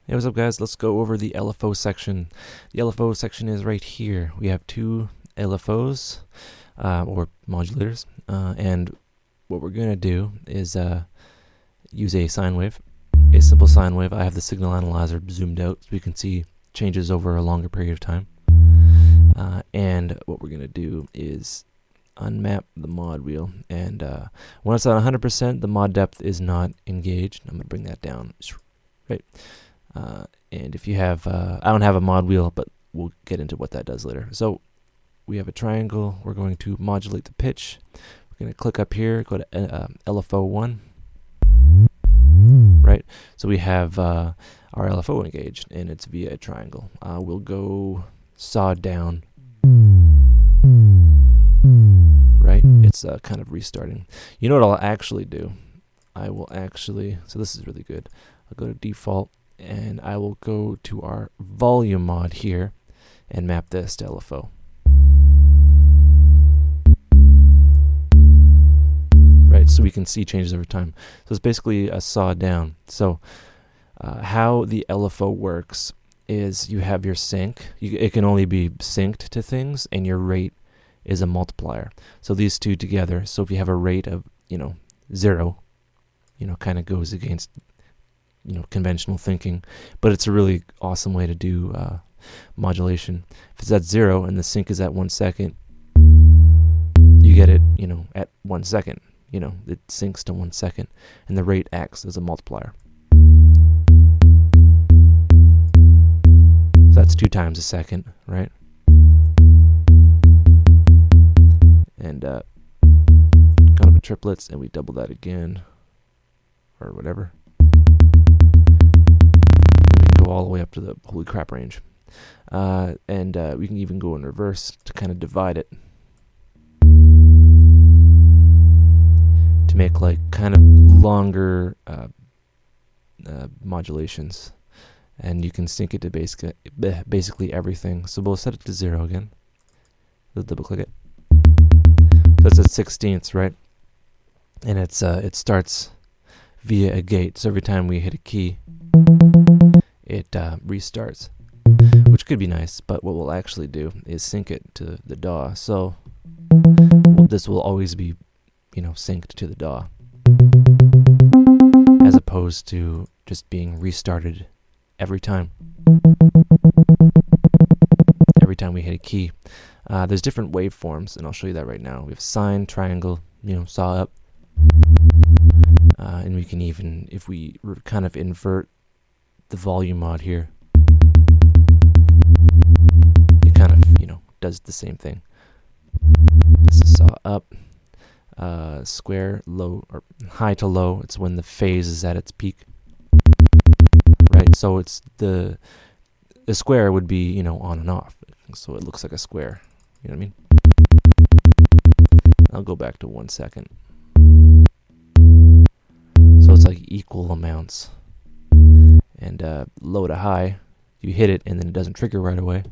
Hey, what's up guys? Let's go over the LFO section. The LFO section is right here. We have two LFOs, or modulators, and what we're going to do is use a sine wave, a simple sine wave. I have the signal analyzer zoomed out so we can see changes over a longer period of time. And what we're going to do is unmap the mod wheel, and when it's at 100%, the mod depth is not engaged. I'm going to bring that down, right? And if you have, I don't have a mod wheel, but we'll get into what that does later. So we have a triangle. We're going to modulate the pitch. We're going to click up here, go to LFO 1. Right. So we have our LFO engaged, and it's via a triangle. We'll go saw down. Right. It's kind of restarting. You know what I'll actually do? I will actually. So this is really good. I'll go to default. And I will go to our volume mod here and map this to LFO. Right, so we can see changes over time. So it's basically a saw down. So how the LFO works is you have your sync. It can only be synced to things, and your rate is a multiplier. So these two together. So if you have a rate of 0, kind of goes against conventional thinking, but it's a really awesome way to do modulation. If it's at 0 and the sync is at 1 second, you get it, at 1 second. It syncs to 1 second, and the rate acts as a multiplier. So that's 2 times a second, right? And kind of a triplets, and we double that again, or whatever. All the way up to the holy crap range, and we can even go in reverse to kind of divide it to make like kind of longer modulations, and you can sync it to basically everything. So we'll set it to 0 again. We'll double click it. So it's at 16ths, right? And it's it starts via a gate. So every time we hit a key, it restarts, which could be nice, but what we'll actually do is sync it to the DAW. So this will always be, synced to the DAW, as opposed to just being restarted every time. Every time we hit a key. There's different waveforms, and I'll show you that right now. We have sine, triangle, saw up, and we can even, if we kind of invert the volume mod here, it kind of does the same thing. This is saw up, square, low, or high to low. It's when the phase is at its peak, right? So it's the square would be on and off, so it looks like a square. You know what I mean? I'll go back to 1 second. So it's like equal amounts. And low to high, you hit it and then it doesn't trigger right away.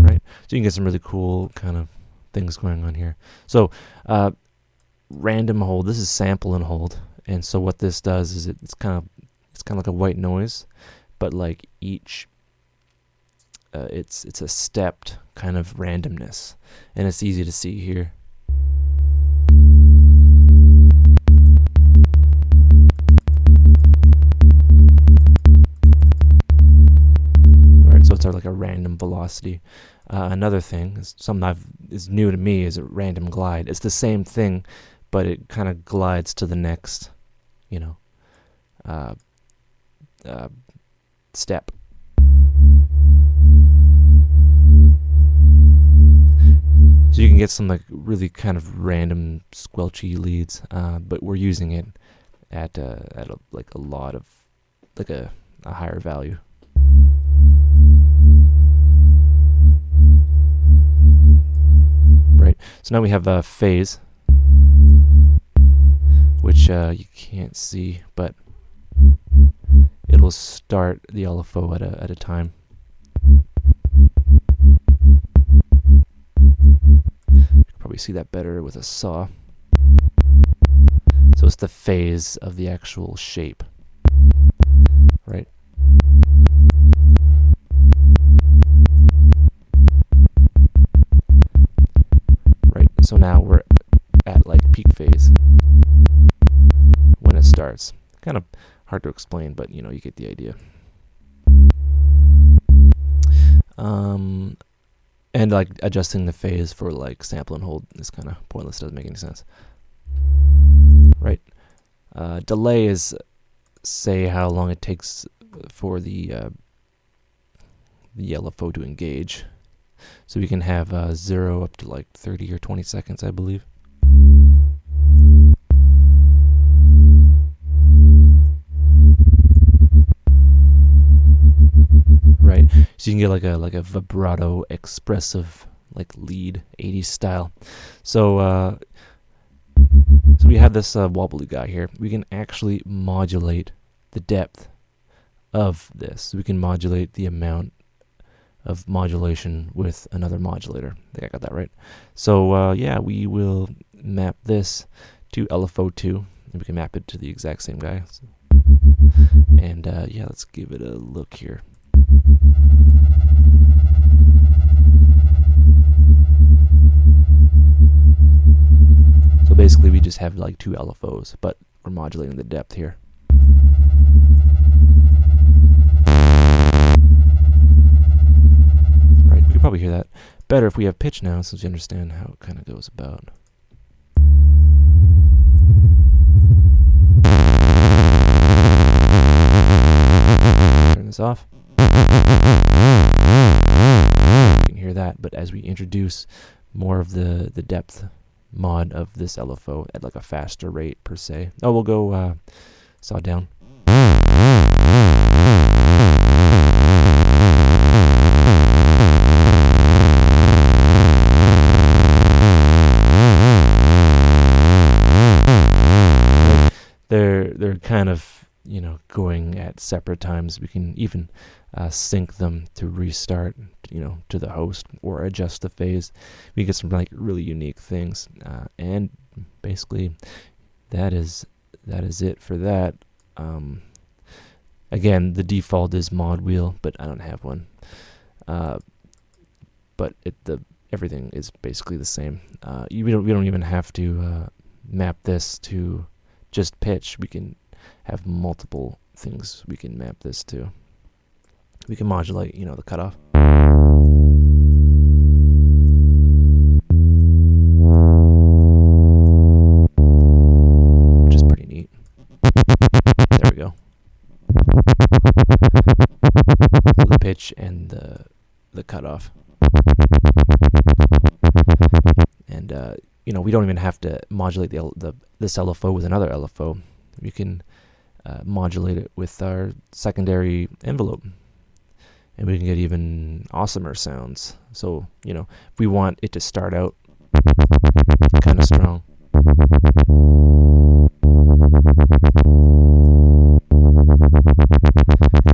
Right, so you can get some really cool kind of things going on here. So random hold. This is sample and hold, and so what this does is it's kind of like a white noise, but like each it's a stepped kind of randomness, and it's easy to see here. So it's like a random velocity. Another thing is something is new to me is a random glide. It's the same thing, but it kind of glides to the next, step. So you can get some like really kind of random squelchy leads, but we're using it at a lot of a higher value. Right. So now we have a phase, which you can't see, but it'll start the LFO at a time. You can probably see that better with a saw. So it's the phase of the actual shape, right? Right, so now we're at like peak phase when it starts. Kind of hard to explain, but you know, you get the idea. And like adjusting the phase for like sample and hold is kind of pointless, doesn't make any sense. Right? Delay is, say, how long it takes for the LFO to engage. So we can have 0 up to like 30 or 20 seconds, I believe. Right, so you can get like a vibrato, expressive, like lead 80s style. So so we have this wobbly guy here. We can actually modulate the depth of this. So we can modulate the amount of modulation with another modulator. I think I got that right. So yeah, we will map this to LFO2, and we can map it to the exact same guy. So, and yeah, let's give it a look here. So basically we just have like 2 LFOs, but we're modulating the depth here. Right, we could probably hear that better if we have pitch now, since we understand how it kind of goes about. Turn this off. You can hear that, but as we introduce more of the depth mod of this LFO at like a faster rate per se. Oh, we'll go saw down. Right. They're kind of, you know, going at separate times. We can even sync them to restart, you know, to the host, or adjust the phase. We get some like really unique things, and basically that is it for that. Again, the default is mod wheel, but I don't have one. But everything is basically the same. We don't even have to map this to just pitch. We can have multiple things we can map this to. We can modulate, you know, the cutoff. Which is pretty neat. There we go. So the pitch and the cutoff. And you know, we don't even have to modulate this LFO with another LFO. We can modulate it with our secondary envelope. And we can get even awesomer sounds. So, you know, if we want it to start out kind of strong,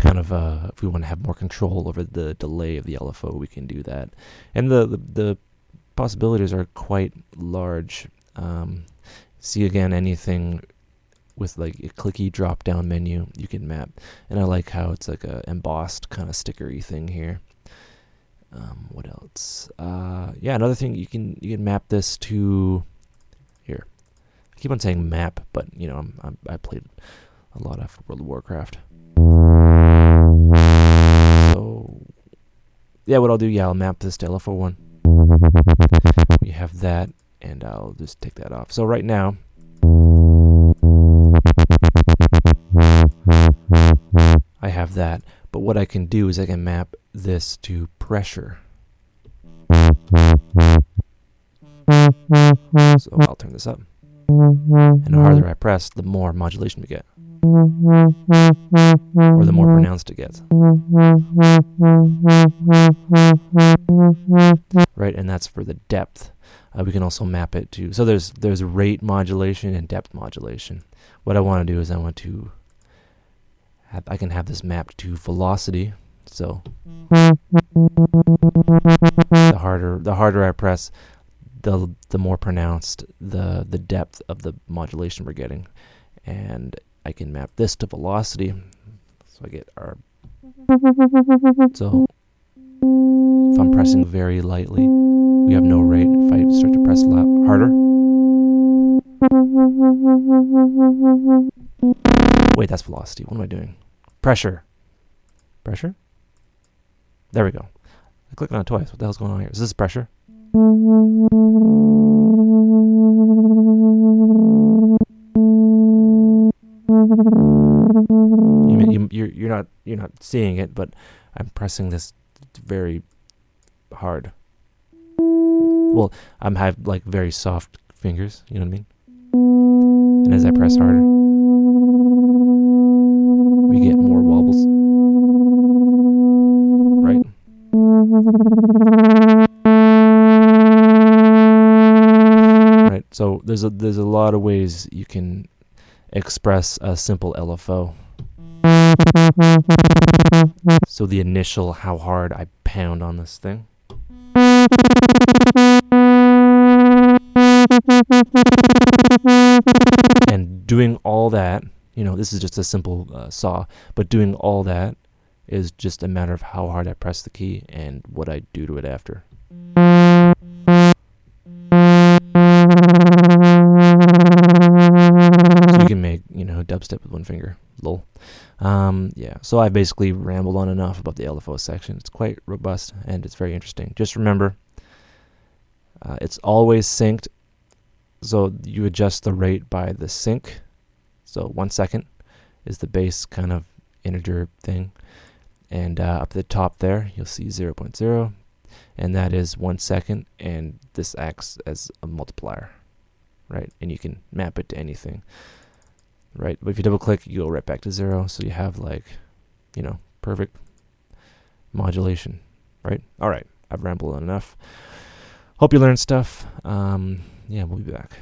kind of, if we want to have more control over the delay of the LFO, we can do that. And the possibilities are quite large. See, again, anything with like a clicky drop down menu you can map, and I like how it's like a embossed kind of stickery thing here. What else? Yeah, another thing, you can map this to here. I keep on saying map, but you know, I played a lot of World of Warcraft. So yeah, what I'll do, I'll map this to LFO1. We have that, and I'll just take that off. So right now, I have that, but what I can do is I can map this to pressure. So I'll turn this up. And the harder I press, the more modulation we get. Or the more pronounced it gets. Right, and that's for the depth. We can also map it to, so there's rate modulation and depth modulation. What I want to do is I can have this mapped to velocity. So the harder I press, the more pronounced the depth of the modulation we're getting. And I can map this to velocity, so I get our. So if I'm pressing very lightly, we have no rate. If I start to press harder, wait, that's velocity. What am I doing? Pressure. Pressure? There we go. I clicked on it twice. What the hell's going on here? Is this pressure? You're not seeing it, but I'm pressing this very hard. Well, I'm have like very soft fingers, you know what I mean? And as I press harder, we get more wobbles. Right? Right. So there's a lot of ways you can express a simple LFO. So the initial how hard I pound on this thing. And doing all that, you know, this is just a simple saw, but doing all that is just a matter of how hard I press the key and what I do to it after. So you can make, you know, dubstep with one finger. Lol. Yeah, so I basically rambled on enough about the LFO section. It's quite robust and it's very interesting. Just remember, it's always synced, so you adjust the rate by the sync. So 1 second is the base kind of integer thing, and up at the top there you'll see 0.0, and that is 1 second, and this acts as a multiplier, right? And you can map it to anything. Right, but if you double click, you go right back to 0, so you have, like, you know, perfect modulation, right? All right, I've rambled on enough. Hope you learned stuff. Yeah, we'll be back.